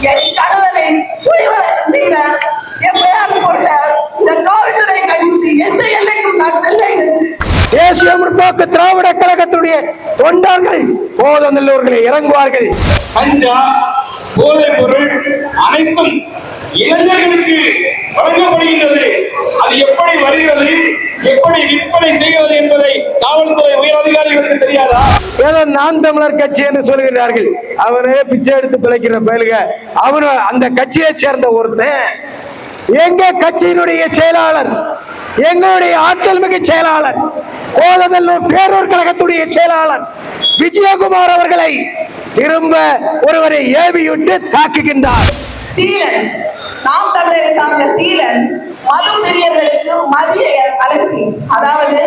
என் கணவரை புலிவளம் செய்த எஃப்ஐஆர் போட்ட இந்த காவல்துறை கண்டித்து எந்த எல்லைக்கும் நான் செல்வேன். தேசிய முற்போக்கு திராவிட கழகத்துடைய தொண்டர்கள் போதநல்லூர்களை இறங்குவார்கள். கஞ்சா, போதைப் பொருள் அனைத்தும் இளைஞர்களுக்கு வழங்கப்படுகின்றது. அது எப்படி வருகிறது, எப்படி விற்பனை செய்கிறது என்பதை காவல்துறை உயர் அதிகாரிகளுக்கு தெரியாதா? ஏதோ நாம் தமிழர் கட்சி என்று சொல்கிறார்கள். அவனே பிச்சை எடுத்து பிழைக்கிற பயலுக. அவனு அந்த கட்சியை சேர்ந்த ஒருத்தன் எங்க கட்சியினுடைய செயலாளர், எங்களுடைய ஆற்றல் மிகு செயலாளர், கோதநல்லூர் பேரூர் கழகத்துடைய செயலாளர் விஜயகுமார் அவர்களை திரும்ப ஒருவரை ஏவிவிட்டு தாக்குகின்றார். சீலன், நாம் தமிழரை சார்ந்த சீலன் மது பிரியர்களுக்கு மதிய அலசி, அதாவது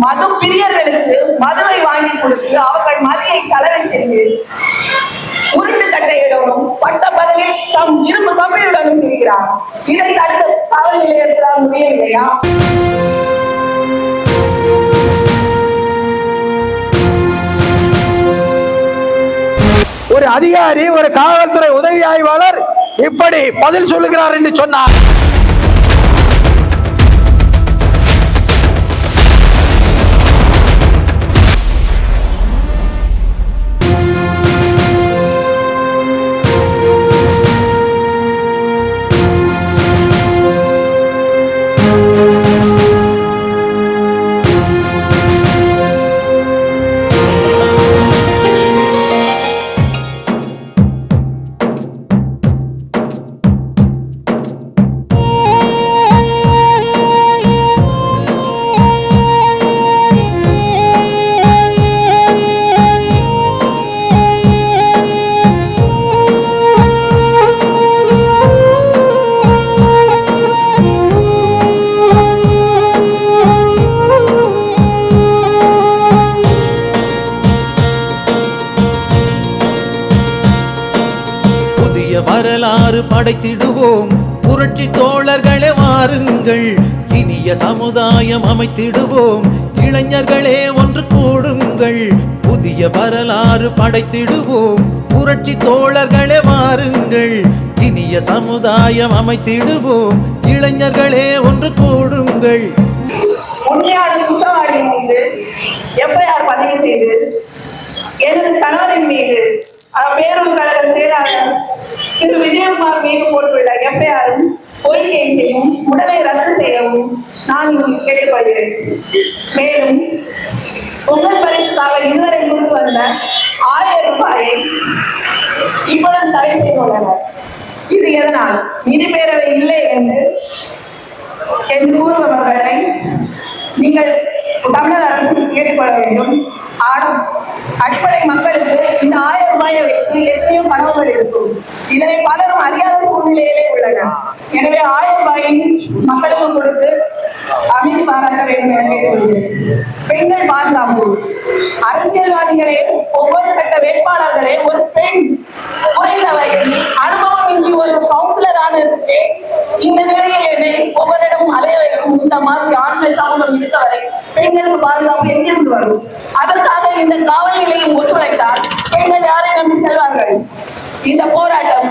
மது பிரியர்களுக்கு மதுவை வாங்கி கொடுத்து அவர்கள் மதியை சலவை செய்து உருண்டு கட்டையிடவும் பட்ட பதிலில் தம் இரும்பு கம்பியுடனும் இருக்கிறார். இதை தடுக்க காவல் நிலையத்தால் முடியவில்லையா? ஒரு அதிகாரி, ஒரு காவல்துறை உதவி ஆய்வாளர் இப்படி பதில் சொல்லுகிறார் என்று சொன்னார். வரலாறு படைத்திடுவோம், புரட்சி தோழர்களே வாருங்கள், இனிய சமுதாயம் அமைத்திடுவோம், இளைஞர்களே ஒன்று கூடுங்கள். புதிய வரலாறு படைத்திடுவோம், புரட்சி தோழர்களே வாருங்கள், இனிய சமுதாயம் அமைத்திடுவோம், இளைஞர்களே ஒன்று கூடுங்கள். உண்மையான குற்றவாளி மீது எஃப்ஐஆர் பதிவு செய்து எனது கணவரின் மீது பேரூர் கழக செயலாளர் திரு விஜயகுமார் மீது போட்டுள்ள எஃப்ஐஆரும் பொய் கேஸையும் உடனே ரத்து செய்யவும் நான் கேட்டுக்கொள்கிறேன். மேலும் உங்கள் பரிசுக்காக இதுவரை கொண்டு வந்த 1000 ரூபாயை இப்பொழுது தடை செய்துள்ளனர். இது எதனால்? நிதி பேரவை இல்லை என்று கூறுபவர்களை நீங்கள் தமிழக அரசு கேட்டுக்கொள்ள வேண்டும். ஆனால் அடிப்படை மக்களுக்கு இந்த 1000 ரூபாயை வைத்து எத்தனையோ கனவுகள் இருக்கும். இதனை பலரும் அறியாத சூழ்நிலையிலே உள்ளனர். எனவே 1000 ரூபாயை மக்களுக்கு கொடுத்து அமைதி பாராட்ட வேண்டும் என கேட்டுக்கொள்கிறேன். பெண்கள் பாதுகாப்பு, அரசியல்வாதிகளே ஒவ்வொரு கட்ட வேட்பாளர்களே ஒரு பெண் குறைந்த வயதில் அனுபவம் இன்றி ஒரு கவுன்சிலர் ஆனதுக்கு இந்த நிலையில் என்னை ஒவ்வொருடமும் அலைய வைக்கும். இந்த மாதிரி ஆண்கள் சமூகம் இருக்க வரை பெண்களுக்கு பாதுகாப்பு எங்கிருந்து வரும்? அதற்காக இந்த காவல் நிலையம் ஒத்துழைத்தால் பெண்கள் யாரை நம்பி செல்வார்கள்? இந்த போராட்டம்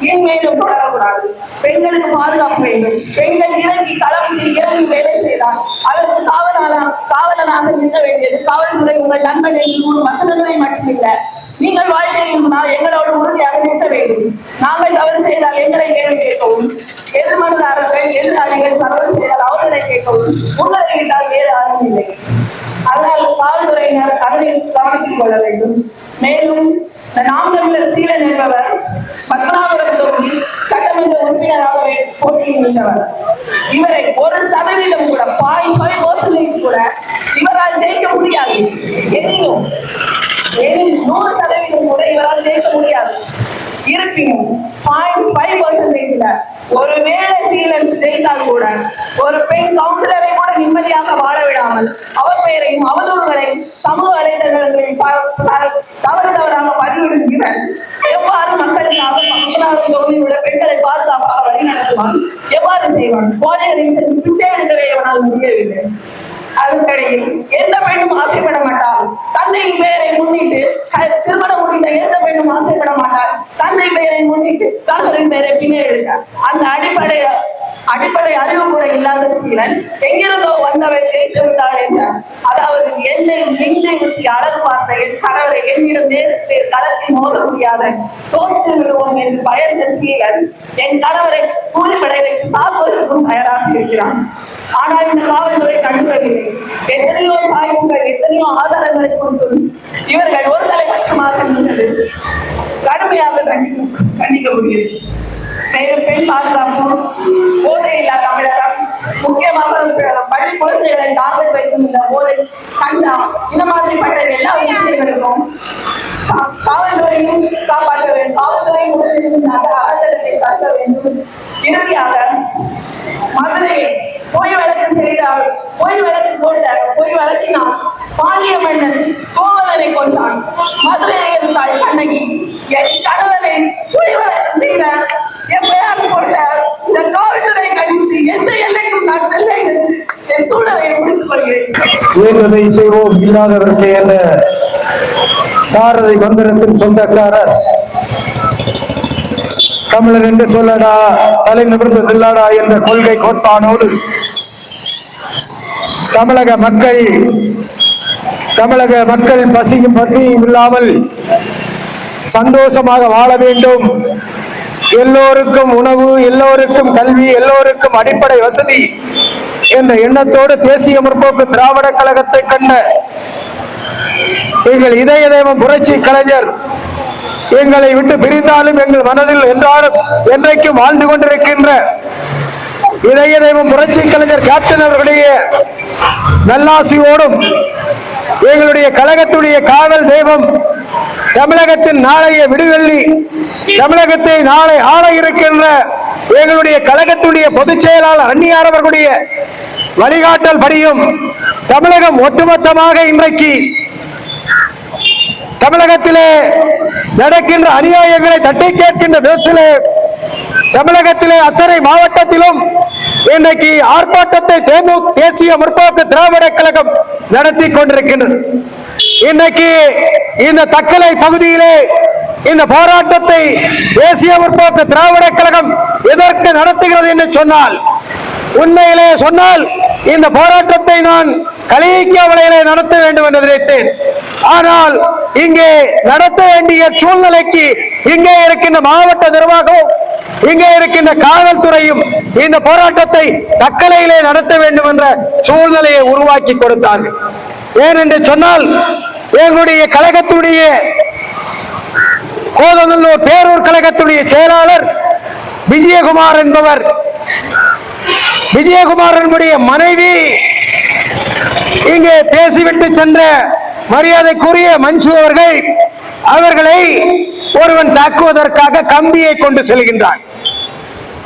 இன்மேலும் தொடரக்கூடாது. பெண்களுக்கு பாதுகாப்பு வேண்டும். பெண்கள் இறங்கி களத்தில் இறங்கி வேலை செய்தால் அதற்கு காவலனாக நிற்க வேண்டியது காவல்துறை உங்கள் நண்பன் என்று வசனங்களை மட்டுமில்ல, நீங்கள் வாழ்க்கையில் எங்களோடு உறுதியாக நிற்க வேண்டும். நாங்கள் தவறு செய்தால் எங்களை கேள்வி கேட்கவும், எதிர்மனதாரர்கள் எதிராளிகள் தவறு செய்தால் அவர்களை கேட்கவும் உங்களை விட்டால் வேறு யாரும் இல்லை. அதனால் காவல்துறையினர் கவனத்தில் கொள்ள வேண்டும். மேலும் நாம் தமிழர் சீலன் என்பவர் பத்மநாபபுரம் தொகுதி சட்டமன்ற உறுப்பினராக போட்டியிடுகின்றவர். இவரை 1% கூட 0.5% கூட இவரால் ஜெயிக்க முடியாது. எனினும் 100% கூட இவரால் ஜெயிக்க முடியாது. இருப்பினும் 0.5% ஒருவேளை சீலன் ஜெயித்தால் கூட ஒரு பெண் கவுன்சிலரை கூட நிம்மதியாக வாழ விடாமல் அவர் பெயரையும் அவதூறுகளையும் சமூக வலைதளங்களில் தவறாக பதிவிடுகிறார். எவ்வாறு மக்களுக்காக பத்மநாபபுரம் தொகுதியில் உள்ள பெண்களை பாதுகாப்பாக வழிநடத்துவான்? எவ்வாறு செய்வான்? கோழைகளின் பிச்சை எடுக்கவே அவனால் முடியவில்லை. அதற்கிடையில் எந்த பெண்ணும் ஆசைப்பட மாட்டாள் தந்தையின் பெயரை முன்னிட்டு, திருமணம் முடிந்த எந்த பெண்ணும் ஆசைப்பட மாட்டாள் தந்தை பெயரை முன்னிட்டு கணவரின் பெயரை பின்னே எடுக்க. அந்த அடிப்படை அறிவு கூட இல்லாத சீலன் எங்கிருந்தோ வந்தவள் கேட்டுவிட்டாள் என்றார். அதாவது என்னை நெஞ்சை ஊற்றி அழகு பார்த்த என் கணவரை என்னிடம் நேரத்தை களத்தி மோத முடியாத தோற்று விடுவோம் என்று பயந்த சீலன் என் கணவரை கூலிப்படை வைத்து சாப்பிடுவதற்கும் தயாராக இருக்கிறான். ஆனால் இந்த காவல்துறை கண்டுகவில்லை. எத்தனையோ சாட்சிகள், எத்தனையோ ஆதாரங்களை கொண்டு இவர்கள் ஒரு தலைபட்சமாக இருந்தது கடுமையாக கண்டிக்க முடியும். மேலும் பெண் பாதுகாப்பு, போதையில்லா தமிழகம், முக்கியமாக பள்ளி குழந்தைகளை தாக்கல் வைக்கும் இந்த போதை, கண்டா, இந்த மாதிரிப்பட்ட எல்லா விஷயங்களுக்கும் காவல்துறையும் காப்பாற்ற வேண்டும். காவல்துறையும் உடலிருந்து அரசத்தை தடுக்க வேண்டும். இறுதியாக மதுரையை பொய் வழக்கு செய்தால், பொய் வழக்கு போட்ட பொய் வழக்கினால் பாண்டிய மன்னன் கோவலனை கொண்டான். மதுரையை இருந்தால் கண்ணகி என் கணவனை பொய் வழக்கு செய்த எப்பயாவது போட்ட இந்த காவல்துறை கண்டித்து எந்த எல்லைக்கும் நான் செல்ல என் சூழலை முடித்துக் கொள்கிறேன். ஏற்றதை செய்வோம் இல்லாதவருக்கு என்ற பாரதி மந்திரத்தின் சொந்தக்காரர் தமிழன் என்று சொல்லடா தலை நிமிர்ந்து செல்லடா என்ற கொள்கை கோட்பானோடு தமிழக மக்கள் பசியும் பட்டினியும் இல்லாமல் சந்தோஷமாக வாழ வேண்டும், எல்லோருக்கும் உணவு, எல்லோருக்கும் கல்வி, எல்லோருக்கும் அடிப்படை வசதி என்ற எண்ணத்தோடு தேசிய முற்போக்கு திராவிட கழகத்தை கண்ட எங்கள் இதய தெய்வம் புரட்சி கலைஞர் எங்களை விட்டு பிரிந்தாலும் எங்கள் மனதில் என்றாலும் என்றைக்கும் வாழ்ந்து கொண்டிருக்கின்ற இதய தெய்வம் புரட்சி கலைஞர் கேப்டன் அவர்களுடைய நல்லாசியோடும் எங்களுடைய கழகத்துடைய காவல் தெய்வம், தமிழகத்தின் நாளைய விடுவெள்ளி, தமிழகத்தை நாளை ஆள இருக்கின்ற எங்களுடைய கழகத்துடைய பொதுச் செயலாளர் அந்நியார் அவர்களுடைய வழிகாட்டல் படியும் தமிழகம் ஒட்டுமொத்தமாக இன்றைக்கு தமிழகத்திலே நடக்கின்ற அநியாயங்களை தட்டி கேட்கின்ற விதத்திலே தமிழகத்திலே அத்தனை மாவட்டத்திலும் இன்றைக்கு ஆர்ப்பாட்டத்தை தேசிய முற்போக்கு திராவிட கழகம் நடத்தி கொண்டிருக்கின்றது. இன்றைக்கு இந்த தக்கலை பகுதியிலே இந்த போராட்டத்தை தேசிய முற்போக்கு திராவிட கழகம் எதற்கு நடத்துகிறது என்று சொன்னால், உண்மையிலே சொன்னால் இந்த போராட்டத்தை நான் கலிக்காவளையிலே நடத்த வேண்டும் என்று நினைத்தேன். ஆனால் இங்கே நடத்த வேண்டிய சூழ்நிலைக்கு இங்கே இருக்கின்ற மாவட்ட நிர்வாகம், இங்கே இருக்கின்ற காவல்துறையும் இந்த போராட்டத்தை தக்கலையிலே நடத்த வேண்டும் என்ற சூழ்நிலையை உருவாக்கி கொடுத்தார்கள். ஏனென்று சொன்னால், எங்களுடைய கழகத்துடைய கோதநல்லூர் பேரூர் கழகத்துடைய செயலாளர் விஜயகுமார் என்பவர், விஜயகுமாரனுடைய மனைவி இங்கே பேசிவிட்டு சென்ற மரியாதைக்குரிய மஞ்சு அவர்களை ஒருவன் தாக்குவதற்காக கம்பியை கொண்டு செல்கின்றான்.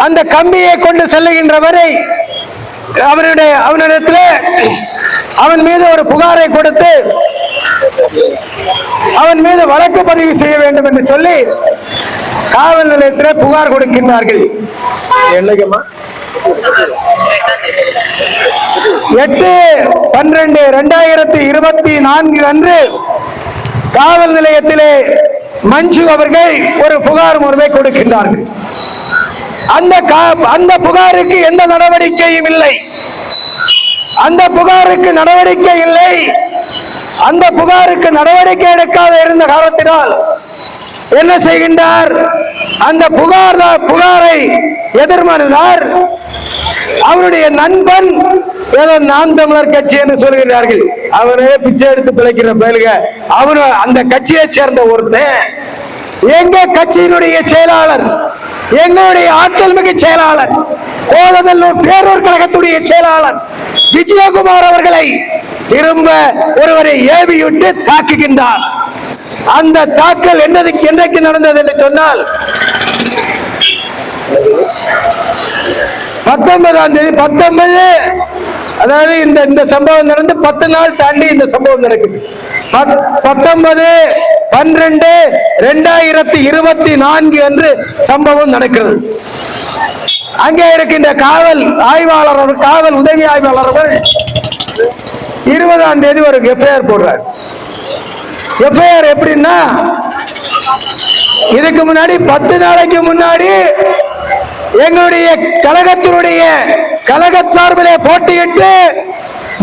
அந்த கம்பியை கொண்டு செல்லுகின்றவரை அவனிடத்தில் அவன் மீது ஒரு புகாரை கொடுத்து அவன் மீது வழக்கு பதிவு செய்ய வேண்டும் என்று சொல்லி காவல் நிலையத்தில் புகார் கொடுக்கின்றார்கள். 8/12/2024 அன்று காவல் நிலையத்திலே மஞ்சு அவர்கள் ஒரு புகார் மனுவை கொடுக்கின்றார்கள். அந்த புகாருக்கு எந்த நடவடிக்கையும் இல்லை. அந்த புகாருக்கு நடவடிக்கை இல்லை. அந்த புகாருக்கு நடவடிக்கை எடுக்காத இருந்த காரணத்தினால் என்ன செய்கின்றார், அந்த புகாரை எதிர்மனுதார் அவருடைய நண்பன் ஏதோ நாம் தமிழர் கட்சி என்று சொல்கிறார்கள். அவரே பிச்சை எடுத்து பிழைக்கிற பயலுக. அவரு அந்த கட்சியை சேர்ந்த ஒருத்தன் எங்க கட்சியினுடைய செயலாளர், எங்களுடைய ஆற்றல் மிகு செயலாளர், கோதநல்லூர் பேரூர் கழகத்துடைய செயலாளர் விஜயகுமார் அவர்களை திரும்ப ஒருவரை ஏவிவிட்டு தாக்குகின்றார். அந்த தாக்கல் என்றைக்கு நடந்தது என்று சொன்னால் 19ஆம் தேதி 19, அதாவது இந்த சம்பவம் நடந்து 10 நாள் தாண்டி இந்த சம்பவம் நடக்குது. 19/12/2024 அன்று சம்பவம் நடக்கிறது. அங்கே இருக்கின்ற காவல் ஆய்வாளர், காவல் உதவி ஆய்வாளர்கள் 20ஆம் தேதி ஒரு எஃப்ஐஆர் போடுறார். எஃப்ஐஆர் எப்படின்னா, இதுக்கு முன்னாடி 10 நாளைக்கு முன்னாடி எங்களுடைய கழகத்தினுடைய கழக சார்பிலே போட்டியிட்டு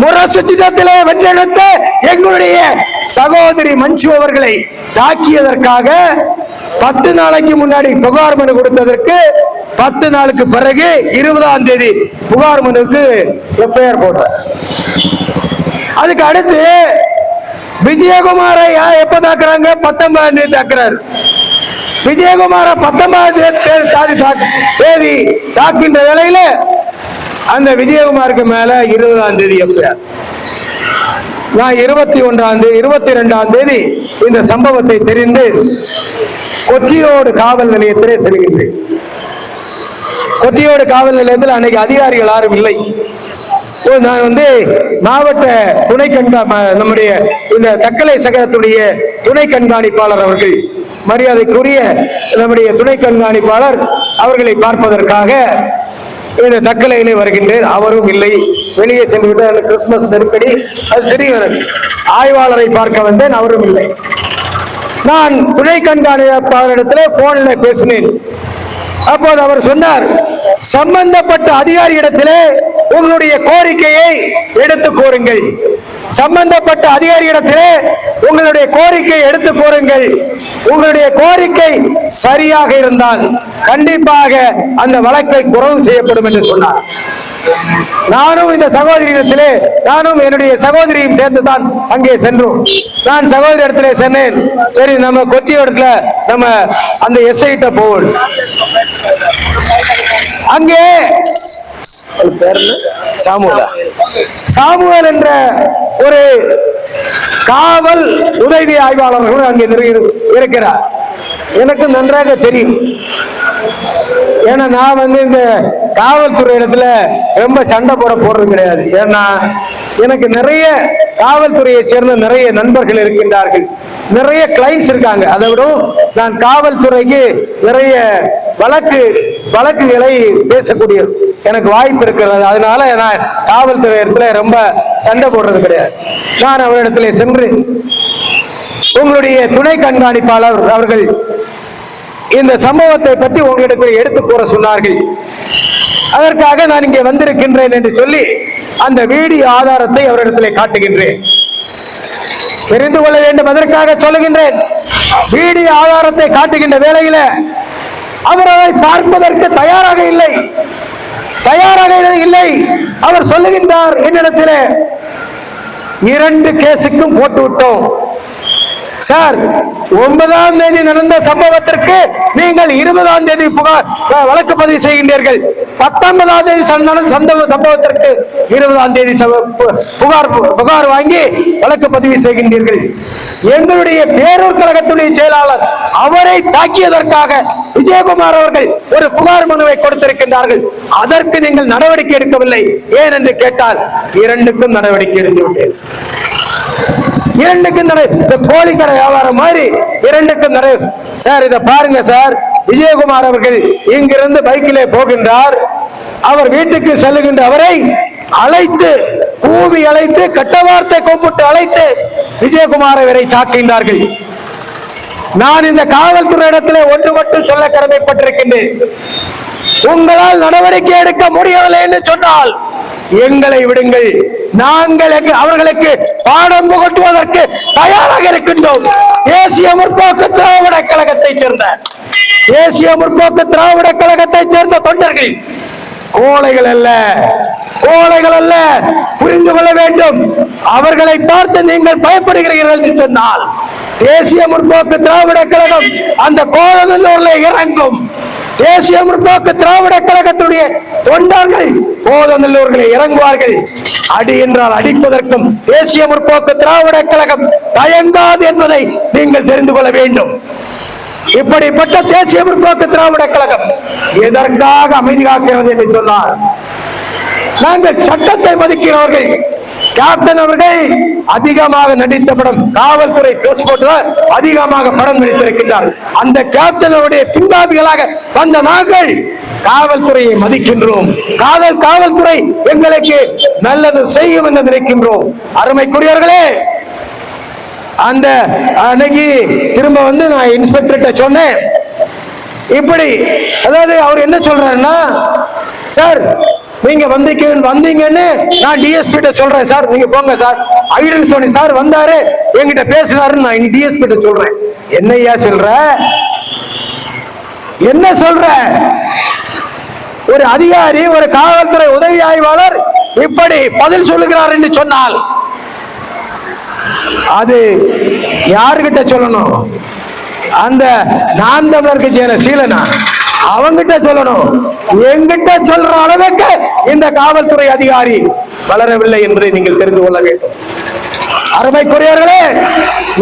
முரசு சின்னத்திலே வென்றெடுத்த எங்களுடைய சகோதரி மஞ்சு அவர்களை தாக்கியதற்காக 10 நாளைக்கு முன்னாடி புகார் மனு கொடுத்ததற்கு 10 நாளுக்கு பிறகு 20ஆம் தேதி புகார் மனுக்கு எஃப்ஐஆர் போடுறார். அதுக்கு அடுத்து விஜயகுமாரை எப்ப தாக்குறாங்க? 19ஆம் தேதி தாக்குறாரு. விஜயகுமார 19ஆம் தேதி தாக்கின்ற வேளையில அந்த விஜயகுமாருக்கு மேல 20ஆம் தேதி எஃப்ஐஆர். நான் 22ஆம் தேதி இந்த சம்பவத்தை தெரிந்து கொச்சியோடு காவல் நிலையத்திலே செல்கின்றேன். கொச்சியோடு காவல் நிலையத்தில் அன்னைக்கு அதிகாரிகள் யாரும் இல்லை. நான் மாவட்ட துணை நம்முடைய இந்த தக்கலை சகத்துடைய துணை கண்காணிப்பாளர் அவர்கள், மரியாதைக்குரிய நம்முடைய துணை கண்காணிப்பாளர் அவர்களை பார்ப்பதற்காக இந்த தக்கலையிலே வருகின்றேன். அவரும் இல்லை, வெளியே சென்று விட்டார். கிறிஸ்துமஸ் நெருக்கடி, அது சரி. ஆய்வாளரை பார்க்க வந்தேன், அவரும் இல்லை. நான் துணை கண்காணிப்பாளரிடத்திலே போன்ல பேசினேன். அப்போது அவர் சொன்னார், சம்பந்தப்பட்ட அதிகாரியிடத்திலே உங்களுடைய கோரிக்கையை எடுத்து கோருங்கள். சம்பந்தப்பட்ட அதிகாரியிடத்திலே உங்களுடைய கோரிக்கை எடுத்து கோருங்கள். உங்களுடைய கோரிக்கை சரியாக இருந்தால் கண்டிப்பாக அந்த வழக்கை குறைவு செய்யப்படும் என்று சொன்னார். நானும் இந்த சகோதரியிடத்திலே, நானும் என்னுடைய சகோதரியும் சேர்ந்துதான் அங்கே சென்றோம். நான் சகோதரி இடத்திலே சொன்னேன், சரி நம்ம கொட்டி இடத்துல நம்ம அந்த எஸ்ஐட்ட போவோம். அங்கே சாமுவேல் என்ற ஒரு காவல் உதவி ஆய்வாளர்கள் அங்கே இருக்கிறார். எனக்கு நன்றாக தெரியும். ஏன்னா நான் இந்த காவல்துறை இடத்துல ரொம்ப சண்டை போடுறது கிடையாது. ஏன்னா எனக்கு நிறைய காவல்துறையை சேர்ந்த நிறைய நண்பர்கள் இருக்கின்றார்கள், நிறைய கிளைண்ட்ஸ் இருக்காங்க. அதை விட நான் காவல்துறைக்கு நிறைய வழக்குகளை பேசக்கூடிய எனக்கு வாய்ப்பு இருக்கிறது. அதனால நான் காவல்துறை இடத்துல ரொம்ப சண்டை போடுறது கிடையாது. நான் அவரிடத்துல சென்று உங்களுடைய துணை கண்காணிப்பாளர் அவர்கள் இந்த சம்பவத்தை பற்றி உங்களிடத்தில் எடுத்து கூற சொன்னார்கள். அதற்காக நான் இங்கே வந்திருக்கின்றேன் என்று சொல்லி அந்த வீடியோ ஆதாரத்தை அவரிடத்தில் காட்டுகின்றேன். தெரிந்து கொள்ள வேண்டும், அதற்காக சொல்லுகின்றேன். வீடியோ ஆதாரத்தை காட்டுகின்ற வேளையில அவர் அதை பார்ப்பதற்கு தயாராக இல்லை. அவர் சொல்லுகின்றார், என்னிடத்தில் 2 கேஸுக்கும் போட்டு விட்டோம் சார். 9ஆம் தேதி நடந்த சம்பவத்திற்கு நீங்கள் 20ஆம் தேதி வழக்கு பதிவு செய்கின்றீர்கள். 19ஆம் தேதி சம்பவத்திற்கு 20ஆம் தேதி புகார் வாங்கி வழக்கு பதிவு செய்கின்றீர்கள். எங்களுடைய பேரூர் கழகத்துடைய செயலாளர் அவரை தாக்கியதற்காக விஜயகுமார் அவர்கள் ஒரு புகார் மனுவை கொடுத்திருக்கின்றார்கள். அதற்கு நீங்கள் நடவடிக்கை எடுக்கவில்லை. ஏன் என்று கேட்டால் 2க்கும் நடவடிக்கை எடுத்து விட்டேன். 2க்கும் கோழி கடை வியாபாரம் மாதிரி 2க்கும் சார். இதை பாருங்க சார், விஜயகுமார் அவர்கள் இங்கிருந்து பைக்கிலே போகின்றார். அவர் வீட்டுக்கு செல்லுகின்ற அவரை கூவி அழைத்து கட்ட வார்த்தை கூப்பிட்டு அழைத்து விஜயகுமாரை வரை தாக்குகின்றார்கள். நான் இந்த காவல்துறை இடத்திலே ஒன்று மட்டும் சொல்ல கடமைப்பட்டிருக்கின்றேன். உங்களால் நடவடிக்கை எடுக்க முடியவில்லை என்று சொன்னால் எங்களை விடுங்கள். நாங்கள் அவர்களுக்கு பாடம் புகட்டுவதற்கு தயாராக இருக்கின்றோம். தேசிய முற்போக்கு திராவிட கழகத்தை சேர்ந்த தொண்டர்கள் கோழைகள் அல்ல, புரிந்து கொள்ள வேண்டும். அவர்களை பார்த்து நீங்கள் பயப்படுகிறீர்கள் என்று சொன்னால் தேசிய முற்போக்கு திராவிட கழகம் அந்த கோலநல்லூர்ல இறங்கும். தேசிய முற்போக்கு திராவிட கழகத்துடைய தொண்டர்கள் கோலநல்லூர்களை இறங்குவார்கள். அடி என்றால் அடிப்பதற்கும் தேசிய முற்போக்கு திராவிட கழகம் தயங்காது என்பதை நீங்கள் தெரிந்து கொள்ள வேண்டும். இப்படிப்பட்ட தேசிய முற்போக்கு திராவிட கழகம் எதற்காக அமைதி காக்கிறது என்று சொன்னார், நாங்கள் சட்டத்தை மதிக்கிறவர்கள், கேப்டன் அவர்கள் அதிகமாக நடித்த படம் காவல்துறை அதிகமாக படம் நடித்திருக்கின்றார். அந்த கேப்டனுடைய பின்காபிகளாக வந்த நாங்கள் காவல்துறையை மதிக்கின்றோம். காவல்துறை எங்களுக்கு நல்லது செய்யும் என்று நினைக்கின்றோம். அருமைக்குரியவர்களே, அந்த அன்னைக்கு திரும்ப வந்து நான் இன்ஸ்பெக்டர்கிட்ட சொன்னேன். இப்படி அதாவது அவர் என்ன சொல்றாருன்னா, சார் நீங்க வந்தீங்கன்னு நான் டிஎஸ்பி கிட்ட சொல்றேன் சார், நீங்க போங்க சார். ஐடன் சோனி சார் வந்தாரு, என்கிட்ட பேசினாருன்னு நான் டிஎஸ்பி கிட்ட சொல்றேன். என்னையா சொல்ற, என்ன சொல்ற? ஒரு அதிகாரி, ஒரு காவல்துறை உதவி ஆய்வாளர் இப்படி பதில் சொல்லுகிறார் என்று சொன்னால் அது யாருகிட்ட சொல்லணும்? அந்த நாம் தமிழர் கட்சியான சீலனா அவங்கிட்ட சொல்லணும். எங்கிட்ட சொல்ற அளவுக்கு இந்த காவல்துறை அதிகாரி வளரவில்லை என்பதை நீங்கள் தெரிந்து கொள்ள வேண்டும். அருமைக்குரியவர்களே,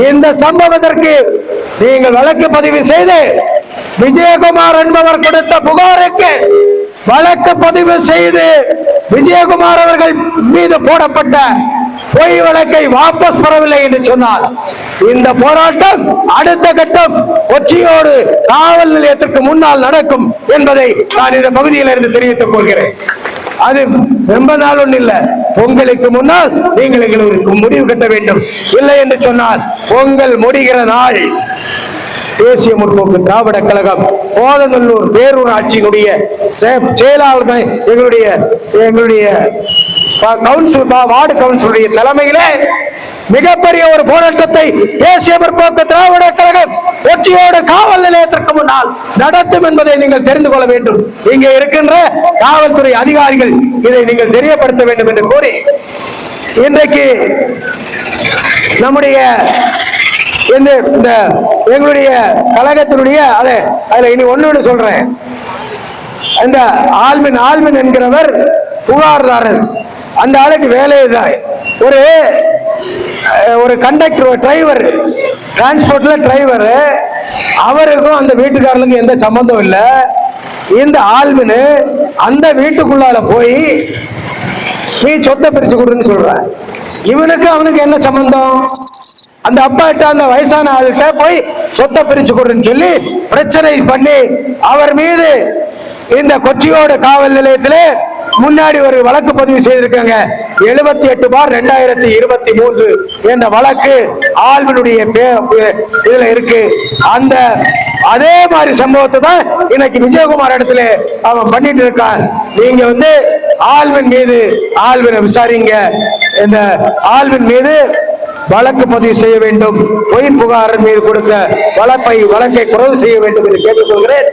இந்த சம்பவத்திற்கு நீங்கள் வழக்கு பதிவு செய்து விஜயகுமார் என்பவர் கொடுத்த புகாருக்கு வழக்கு பதிவு செய்து விஜயகுமார் அவர்கள் மீது போடப்பட்ட பொய் வழக்கை வாபஸ் பெறவில்லை என்று சொன்னால் இந்த போராட்டம் அடுத்த கட்டம் கொச்சியோடு காவல் நிலையத்திற்கு முன்னால் நடக்கும் என்பதை நான் இந்த பகுதியில் இருந்து தெரிவித்துக் கொள்கிறேன். அது ரொம்ப நாள் ஒண்ணு இல்ல, பொங்கலுக்கு முன்னால் நீங்கள் எங்களுக்கு முடிவு கட்ட வேண்டும். இல்லை என்று சொன்னால் பொங்கல் முடிகிற நாள் தேசிய முற்போக்கு திராவிட கழகம் கோதநல்லூர் பேரூராட்சியினுடைய செயலாளர் எங்களுடைய வார்டு கவுன்சிலுடைய தலைமையிலே மிகப்பெரிய ஒரு போராட்டத்தை தேசிய முற்போக்கு திராவிட கழகம் கொச்சியோடு காவல் நிலையத்திற்கு முன்னால் நடத்தும் என்பதை நீங்கள் தெரிந்து கொள்ள வேண்டும். இங்கே இருக்கின்ற காவல்துறை அதிகாரிகள் இதை நீங்கள் தெரியப்படுத்த வேண்டும் என்று கூறி இன்றைக்கு நம்முடைய எங்களுடைய கழகத்தினுடைய அதுல இனி ஒண்ணு சொல்றேன். இந்த ஆல்மின் என்கிறவர் புகார்தாரர். அந்த ஆளுக்கு வேலைதான் ஒரு கண்டக்டர், டிரைவர், டிரான்ஸ்போர்ட்ல டிரைவர். அவருக்கும் அந்த வீட்டுக்காரர்களுக்கும் எந்த சம்பந்தம் இல்லை. இந்த ஆல்மின் அந்த வீட்டுக்குள்ளால போய் நீ சொத்தை பிரிச்சு கொடுன்னு சொல்ற. இவனுக்கு அவனுக்கு என்ன சம்பந்தம்? அந்த அப்பாட்ட அந்த வயசான ஆள்கிட்ட போய் சொத்தை பிரிச்சு கொடுன்னு சொல்லி பிரச்சனை பண்ணி அவர் மீது இந்த கொச்சியோடு காவல் நிலையத்திலே முன்னாடி ஒரு வழக்கு பதிவு செய்திருக்காங்க. 78/2023 என்ற வழக்கு ஆல்வினுடைய இதுல இருக்கு. அந்த அதே மாதிரி சம்பவத்தை தான் இன்னைக்கு விஜயகுமார் இடத்துல அவன் பண்ணிட்டு இருக்கான். நீங்க ஆல்வினை விசாரிங்க, இந்த ஆல்வின் மீது வழக்கு பதிவு செய்ய வேண்டும், பொய் புகார் மீது கொடுத்த வழக்கை குறைவு செய்ய வேண்டும் என்று கேட்டுக்கொள்கிறேன்.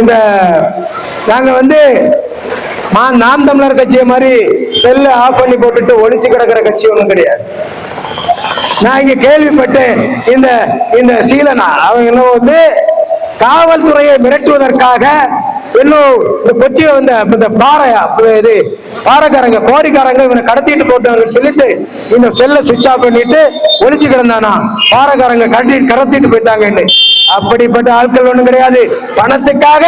இந்த நாங்க நாம் தமிழர் கட்சியை மாதிரி செல்ல ஆஃப் பண்ணி போட்டுட்டு ஒளிச்சு கிடக்கிற கட்சி ஒண்ணும் கிடையாது. நான் இங்க கேள்விப்பட்டேன், இந்த சீலனா அவங்க என்ன காவல்துறையை மிரட்டுவதற்காக இன்னும் கொச்சி இந்த பாறைக்காரங்க கோரிக்காரங்க இவனை கடத்திட்டு போட்டாங்கன்னு சொல்லிட்டு இந்த செல்ல சுவிட்ச் ஆஃப் பண்ணிட்டு ஒளிச்சு கிடந்தானா, பாறைக்காரங்க கடத்திட்டு போயிட்டாங்கன்னு. அப்படிப்பட்ட ஆட்கள் ஒண்ணும் கிடையாது. பணத்துக்காக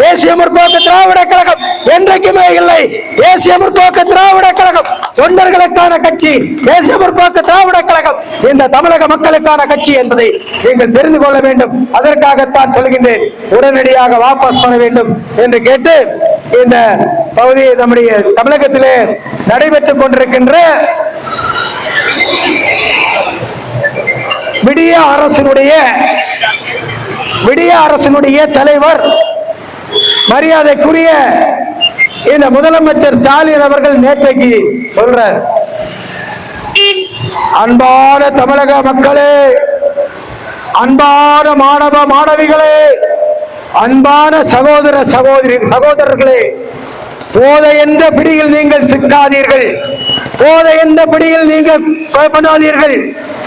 தேசிய முற்போக்கு திராவிட கழகம் என்றைக்குமே இல்லை. தேசிய முற்போக்கு திராவிட கழகம் தொண்டர்களுக்கான கட்சி. தேசிய முற்போக்கு திராவிட கழகம் இந்த தமிழக மக்களுக்கான கட்சி என்பதை நீங்கள் தெரிந்து கொள்ள வேண்டும். அதற்காகத்தான் சொல்கின்றேன், உடனடியாக வாபஸ் பண்ண வேண்டும் என்று கேட்டு இந்த பகுதி நம்முடைய தமிழகத்திலே நடைபெற்றுக் கொண்டிருக்கின்ற விடிய அரசினுடைய தலைவர் மரியாதைக்குரிய இந்த முதலமைச்சர் ஸ்டாலின் அவர்கள் நேற்றைக்கு சொல்றார், அன்பான தமிழக மக்களே, அன்பான மாணவ மாணவிகளே, அன்பான சகோதரர்களே, போதை என்ற பிடியில் நீங்கள் சிக்காதீர்கள், போதை என்ற பிடியில் நீங்கள் பண்ணாதீர்கள்,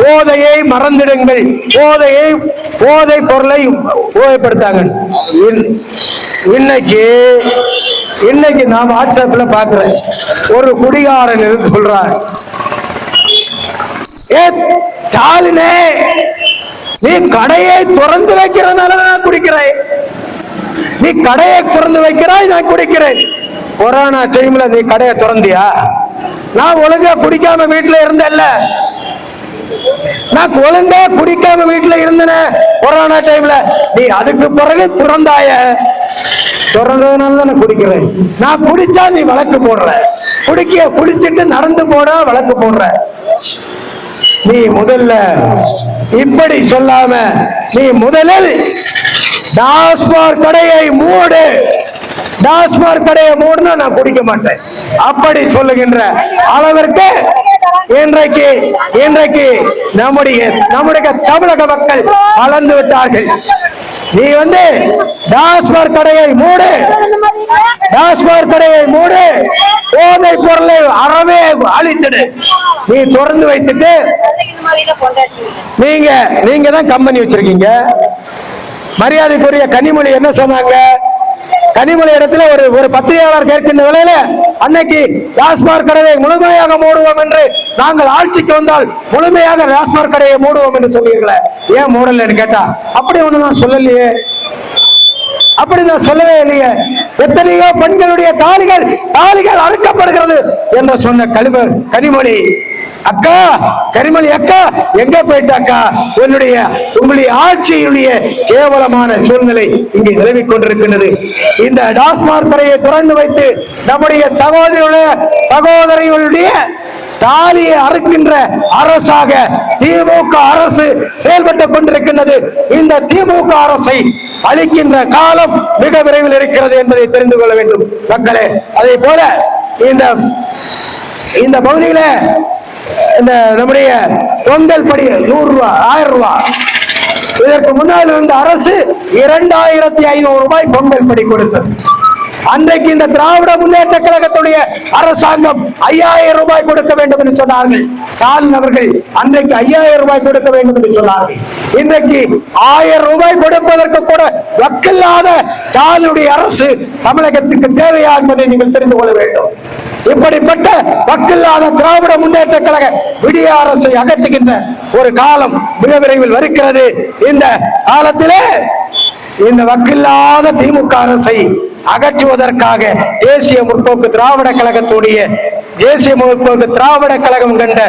போதையை மறந்திடுங்கள், போதை பொருளை உபயோகப்படுத்தாங்க. இன்னைக்கு நான் வாட்ஸ்அப்ல பாக்குறேன், ஒரு குடிகாரன் இருந்து சொல்றார், ஸ்டாலினே நீ கடையை திறந்து வைக்கிறதுனால நான் குடிக்கிறேன், நீ கடையை திறந்து வைக்கிறாய் நான் குடிக்கிறேன். கொரோனா டைம்ல நீ கடையை திறந்தியா? நான் ஒழுங்கா குடிக்காம வீட்டுல இருந்தேன்ல, நான் ஒழுங்கா குடிக்காம வீட்டுல இருந்தேன கொரோனா டைம்ல. நீ அதுக்கு பிறகு திறந்தாய, திறந்ததுனால தான் நான் குடிக்கிறேன். நான் குடிச்சா நீ வழக்கு போடுற, குடிச்சிட்டு நடந்து போட வழக்கு போடுற. நீ முதல்ல இப்படி சொல்லாம நீ முதலில் டாஸ்மாக் கடையை மூடு. டாஸ்மாக் கடையை மூடுனா நான் குடிக்க மாட்டேன் அப்படி சொல்லுகின்ற அளவிற்கு இன்றைக்கு நம்முடைய தமிழக மக்கள் வளர்ந்து விட்டார்கள். நீ டாஸ்மாக் கடையை மூடு, டாஸ்மாக் கடையை மூடு, போதை பொருளை அறவே அழித்திடு. நீ திறந்து வைத்துட்டு நீங்க தான் கம்பெனி வச்சிருக்கீங்க. மரியாதைக்குரிய கனிமொழி என்ன சொன்னாங்க? கனிமொழி இடத்துல ஒரு பத்திரிகையாளர் கேட்கின்ற வேளையில, அன்னைக்கு டாஸ்மாக் கடையை முழுமையாக மூடுவோம் என்று, நாங்கள் ஆட்சிக்கு வந்தால் முழுமையாக டாஸ்மாக் கடையை மூடுவோம் என்று சொல்லுவீங்களே, ஏன் மூடலன்னு கேட்டா, அப்படி ஒண்ணு நான் சொல்லலையே, அப்படி நான் சொல்லவே இல்லையே. எத்தனையோ பெண்களுடைய தாலிகள் அறுக்கப்படுகிறது என்று சொன்ன கனிமொழி அக்கா, கனிமொழி அக்கா எங்க போயிட்டாக்கா? உங்களுடைய ஆட்சியினுடைய கேவலமான சூழ்நிலை இங்கே நிலவிக் கொண்டிருக்கின்றது. இந்த டாஸ்மாக் கடையை திறந்து வைத்து நம்முடைய சகோதரிகளுடைய தாலியை அறுக்கின்ற அரசாக திமுக அரசு செயல்பட்டுக் கொண்டிருக்கின்றது. இந்த திமுக அரசை அளிக்கின்ற காலம் மிக விரைவில் இருக்கிறது என்பதை தெரிந்து கொள்ள வேண்டும் மக்களே. அதே போல இந்த பகுதியில நம்முடைய பொங்கல் படி 100 ரூபாய் 1000 ரூபாய், இதற்கு முன்னால் இருந்த அரசு 2500 ரூபாய் பொங்கல் படி கொடுத்தது. அன்றைக்கு இந்த திராவிட முன்னேற்ற கழகத்துடைய அரசாங்கம் 5000 ரூபாய் கொடுக்க வேண்டும் என்று சொன்னார்கள். ஸ்டாலின் அவர்கள் அன்றைக்கு 5000 ரூபாய் கொடுக்க வேண்டும் என்று சொன்னார்கள். இன்றைக்கு 1000 ரூபாய் கொடுப்பதற்கு கூட வக்கில்லாத ஸ்டாலினுடைய அரசு தமிழகத்துக்கு தேவையா என்பதை நீங்கள் தெரிந்து கொள்ள வேண்டும். இப்படிப்பட்ட வக்கில்லாத திராவிட முன்னேற்ற கழக விடிய அரசை அகற்றுகின்ற ஒரு காலம் மிக விரைவில் வருகிறது. இந்த காலத்திலே இந்த வக்கில்லாத திமுக அரசை அகற்றுவதற்காக தேசிய முற்போக்கு திராவிட கழகம் கண்ட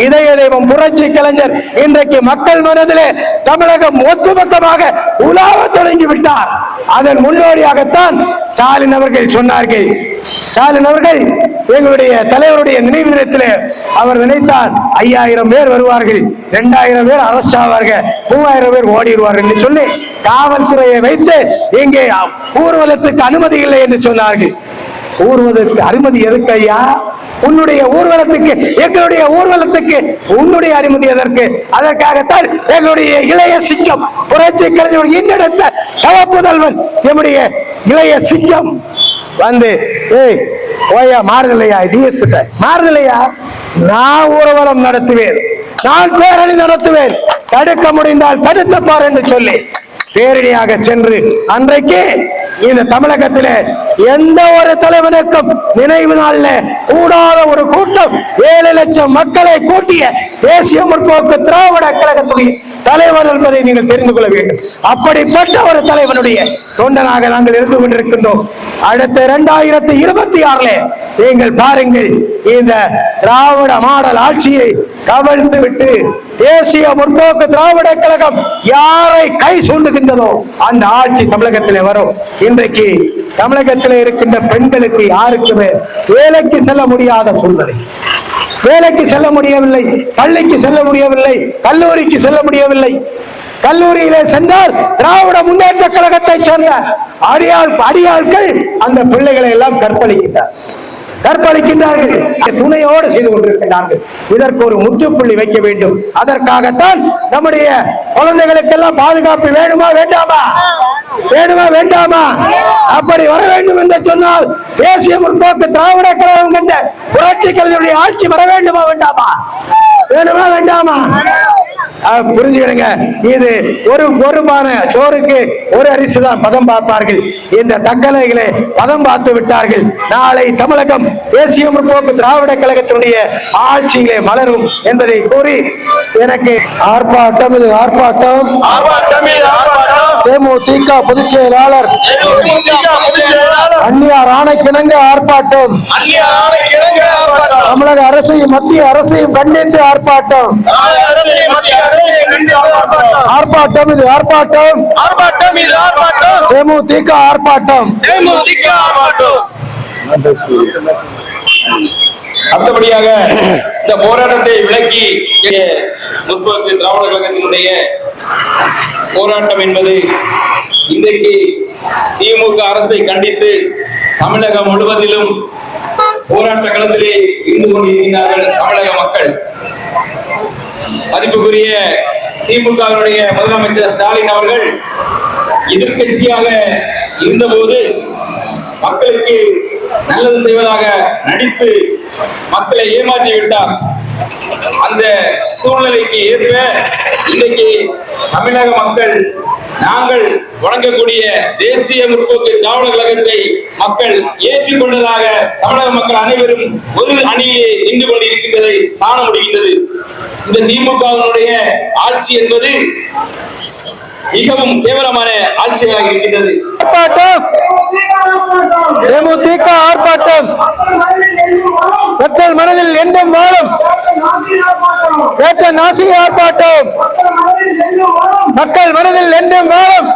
இதய தெய்வம் புரட்சி கலைஞர் இன்றைக்கு மக்கள் மனதிலே தமிழகம் ஒட்டுமொத்தமாக உலாவ தொடங்கி விட்டார். அதன் முன்னோடியாகத்தான் ஸ்டாலின் அவர்கள் சொன்னார்கள். ஸ்டாலின் அவர்கள் எங்களுடைய தலைவருடைய நினைவு தினத்திலே அவர் நினைத்தார் 5000 பேர் வருவார்கள், 2000 பேர் அரசு ஆவார்கள், 3000 பேர் ஓடிடுவார்கள் என்று சொல்லி காவல்துறையை வைத்து இங்கே ஊர்வலத்துக்கு அனுமதி இல்லை என்று சொன்னார்கள். ஊர்வலத்துக்கு அனுமதி எதற்கு ஐயா? உன்னுடைய ஊர்வலத்துக்கு, எங்களுடைய ஊர்வலத்துக்கு உன்னுடைய அனுமதி எதற்கு? அதற்காகத்தான் எங்களுடைய இளைய சிங்கம் புரட்சி கலைஞர் இன்னெடுத்த தவப்புதல்வன் நம்முடைய இளைய சிங்கம் ஓயா மாறுதலையா, டிஎஸ்பி மாறுதலையா, நான் ஊர்வலம் நடத்துவேன், நான் பேரணி நடத்துவேன், தடுக்க முடிந்தால் தடுத்து பார் என்று சொல்லி பேரணியாக சென்று அன்றைக்கு இந்த தமிழகத்திலே எந்த ஒரு தலைவனுக்கும் நினைவு நாள்ல கூடாத ஒரு கூட்டம் 7 லட்சம் மக்களை கூட்டிய தேசிய முற்போக்கு திராவிட கழகத்துடைய தலைவர் என்பதை நீங்கள் தெரிந்து கொள்ள வேண்டும். அப்படிப்பட்ட ஒரு தலைவனுடைய தொண்டனாக நாங்கள் இருந்து கொண்டிருக்கின்றோம். அடுத்த 2026 நீங்கள் பாருங்கள், இந்த திராவிட மாடல் ஆட்சியை கவிழ்த்து விட்டு தேசிய முற்போக்கு திராவிட கழகம் யாரை கை சூண்டுகின்றதோ அந்த ஆட்சி தமிழகத்திலே வரும். இன்றைக்கு தமிழகத்திலே இருக்கின்ற பெண்களுக்கு யாருக்குமே வேலைக்கு செல்ல முடியாத சூழ்நிலை, வேலைக்கு செல்ல முடியவில்லை, பள்ளிக்கு செல்ல முடியவில்லை, கல்லூரிக்கு செல்ல முடியவில்லை. கல்லூரியிலே சென்றால் திராவிட முன்னேற்ற கழகத்தை சேர்ந்த அடியாட்கள் அந்த பிள்ளைகளை எல்லாம் கற்பழிக்கின்றார்கள், துணையோடு செய்து கொண்டிருக்கிறார்கள். இதற்கு ஒரு முற்றுப்புள்ளி வைக்க வேண்டும். அதற்காகத்தான் நம்முடைய குழந்தைகளுக்கெல்லாம் பாதுகாப்பு வேணுமா வேண்டாமா? அப்படி வர வேண்டும் என்று சொன்னால் தேசிய முற்போக்கு திராவிட கழகம் கண்ட புரட்சி கலைஞருடைய ஆட்சி வர வேண்டுமா வேண்டாமா? வேண்டுமா வேண்டாமா? புரிஞ்சுக்கிடுங்க. இது ஒரு மான சோறுக்கு ஒரு அரிசி தான் பதம் பார்ப்பார்கள். இந்த தக்கலைகளை பதம் பார்த்து விட்டார்கள். நாளை தமிழகம் தேசிய முற்போக்கு திராவிட கழகத்தினுடைய ஆட்சியிலே மலரும் என்பதை கூறி எனக்கு ஆர்ப்பாட்டம் இது ஆர்ப்பாட்டம் தேமுதிக பொதுச் செயலாளர் அந்நியார் ஆணைக்கிணங்க ஆர்ப்பாட்டம் தமிழக அரசையும் மத்திய அரசையும் கண்டித்து ஆர்ப்பாட்டம் ஆர்ப்பாட்டம் இது ஆர்ப்பாட்டம் தேமுதிக ஆர்ப்பாட்டம். அடுத்தபடியாக இந்த போராட்டத்தை விளக்கி முற்போக்கு திராவிட கழகத்தினுடைய போராட்டம் என்பது இன்றைக்கு திமுக அரசை கண்டித்து தமிழகம் முழுவதிலும் போராட்ட களத்திலே இருந்து கொண்டிருக்கிறார்கள் தமிழக மக்கள். மதிப்புக்குரிய திமுகவினுடைய முதலமைச்சர் ஸ்டாலின் அவர்கள் எதிர்கட்சியாக இருந்தபோது மக்களுக்கு நல்லது செய்வதாக நடித்து மக்களை ஏமாற்றி விட்டார். அந்த சூழ்நிலைக்கு ஏற்ப இன்றைக்கு தமிழக மக்கள் நாங்கள் வழங்கக்கூடிய தேசிய முற்போக்கு திராவிட கழகத்தை மக்கள் ஏற்றுக்கொண்டதாக தமிழக மக்கள் அனைவரும் ஒரு அணியிலே நின்று கொண்டிருக்கின்றதை காண முடிகின்றது. இந்த திமுகவினுடைய ஆட்சி என்பது மிகவும் கேவலமான ஆட்சியாக இருக்கின்றது. தேமுதிக ஆர்ப்பாட்டம் மக்கள் மனதில் என்றும் வாழும் ஏற்ற நாசி ஆர்ப்பாட்டம் மக்கள் மனதில் என்றும் வாழும்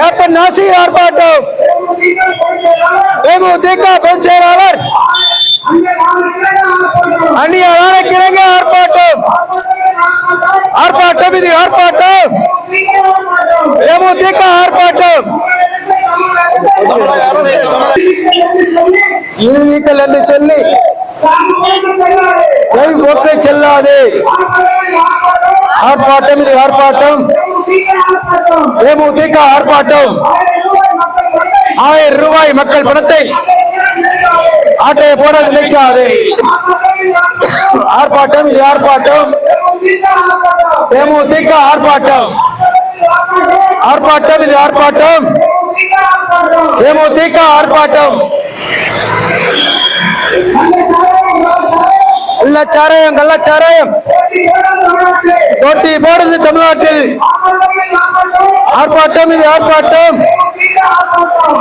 ஏற்ற நாசி ஆர்ப்பாட்டம் தேமுதிக பொதுச் செயலாளர் அந்நியார் ஆணைக்கிணங்க ஆர்ப்பாட்டம் ஆர்ப்பாட்டம் இது ஆர்ப்பாட்டம் தேமுதிக ஆர்ப்பாட்டம் இழுவீக்கல் என்று சொல்லி போக்கை செல்லாது ஆர்ப்பாட்டம் இது ஆர்ப்பாட்டம் தேமுதிக ஆர்ப்பாட்டம் 1000 ரூபாய் மக்கள் பணத்தை ஆட்டையை போட நினைக்காது ஆர்ப்பாட்டம் இது ஆர்ப்பாட்டம் தேமுதிக ஆர்ப்பாட்டம் ஆர்ப்பாட்டம் இது ஆர்ப்பாட்டம் தேமுதிக ஆர்ப்பாட்டம் கள்ளச்சாராயம் போட்டி போடுது தமிழ்நாட்டில் ஆர்ப்பாட்டம் இது ஆர்ப்பாட்டம்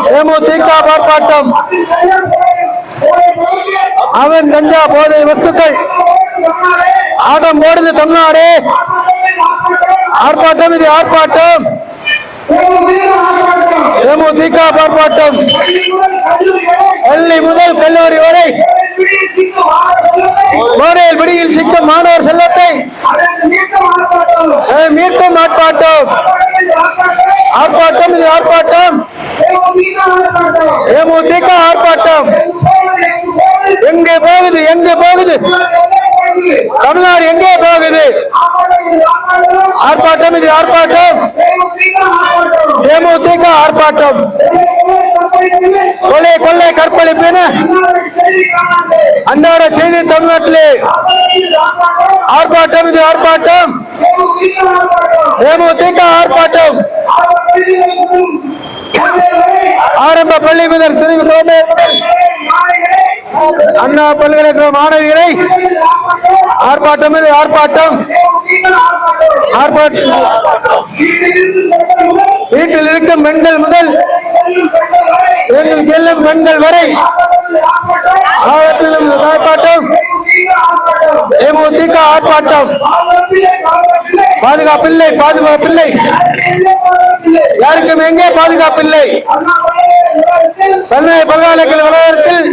தேமுதிக ஆர்ப்பாட்டம் அவன் கஞ்சா போதை வஸ்துக்கள் ஆட்டம் போடுது தமிழ்நாடு ஆர்ப்பாட்டம் இது ஆர்ப்பாட்டம் தேமுதிக ஆர்ப்பாட்டம் பள்ளி முதல் கல்லூரி வரை போதையில் பிடியில் சிக்கும் மாணவர் செல்லத்தை மீட்கும் ஆர்ப்பாட்டம் ஆர்ப்பாட்டம் இது ஆர்ப்பாட்டம் தேமுதிக ஆர்ப்பாட்டம் எங்கே போகுது தமிழ்நாடு எங்கே போகுது ஆர்ப்பாட்டம் இது ஆர்ப்பாட்டம் தேமுதிக ஆர்ப்பாட்டம் கொலை கொள்ளை கற்பழிப்பு அன்றாட செய்தி தமிழ்நாட்டிலே ஆர்ப்பாட்டம் இது ஆர்ப்பாட்டம் தேமுதிக ஆர்ப்பாட்டம் ஆரம்ப பள்ளி முதல் சிறுமி அண்ணா பல்கலைக்கழக மாணவிகளை ஆர்ப்பாட்டம் இது ஆர்ப்பாட்டம் வீட்டில் இருக்கும் பெண்கள் முதல் செல்லும் பெண்கள் வரை ஆர்ப்பாட்டம் தேமுதிக ஆர்ப்பாட்டம் பாதுகாப்பில்லை யாருக்கும் எங்கே பாதுகாப்பில்லை சென்னை பல்கலைக்கழக வளாகத்தில்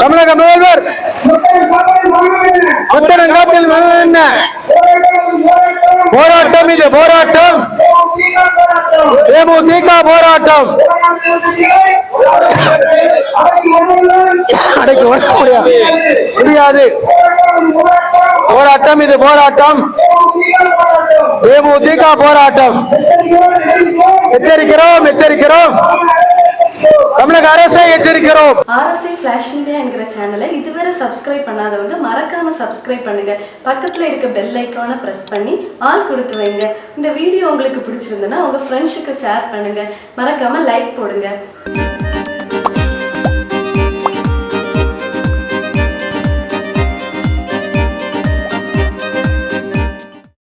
தமிழக முதல்வர் முத்தரங்காட்டில் என்ன போராட்டம் இது போராட்டம் தேமுதிக போராட்டம் அடக்கி ஓட முடியாது போராட்டம் இது போராட்டம் தேமுதிக போராட்டம் எச்சரிக்கிறோம் தமிழக அரசை எச்சரிக்கிறோம். RSI Flash India என்கிற சேனலை இதுவரை சப்ஸ்கிரைப் பண்ணாதவங்க மறக்காம சப்ஸ்கிரைப் பண்ணுங்க. பக்கத்துல இருக்க பெல் ஐகானை பிரஸ் பண்ணி ஆல் கொடுத்து வைங்க. இந்த வீடியோ உங்களுக்கு பிடிச்சிருந்ததுன்னா உங்க ஃப்ரெண்ட்ஸுக்கு ஷேர் பண்ணுங்க. மறக்காம லைக் போடுங்க.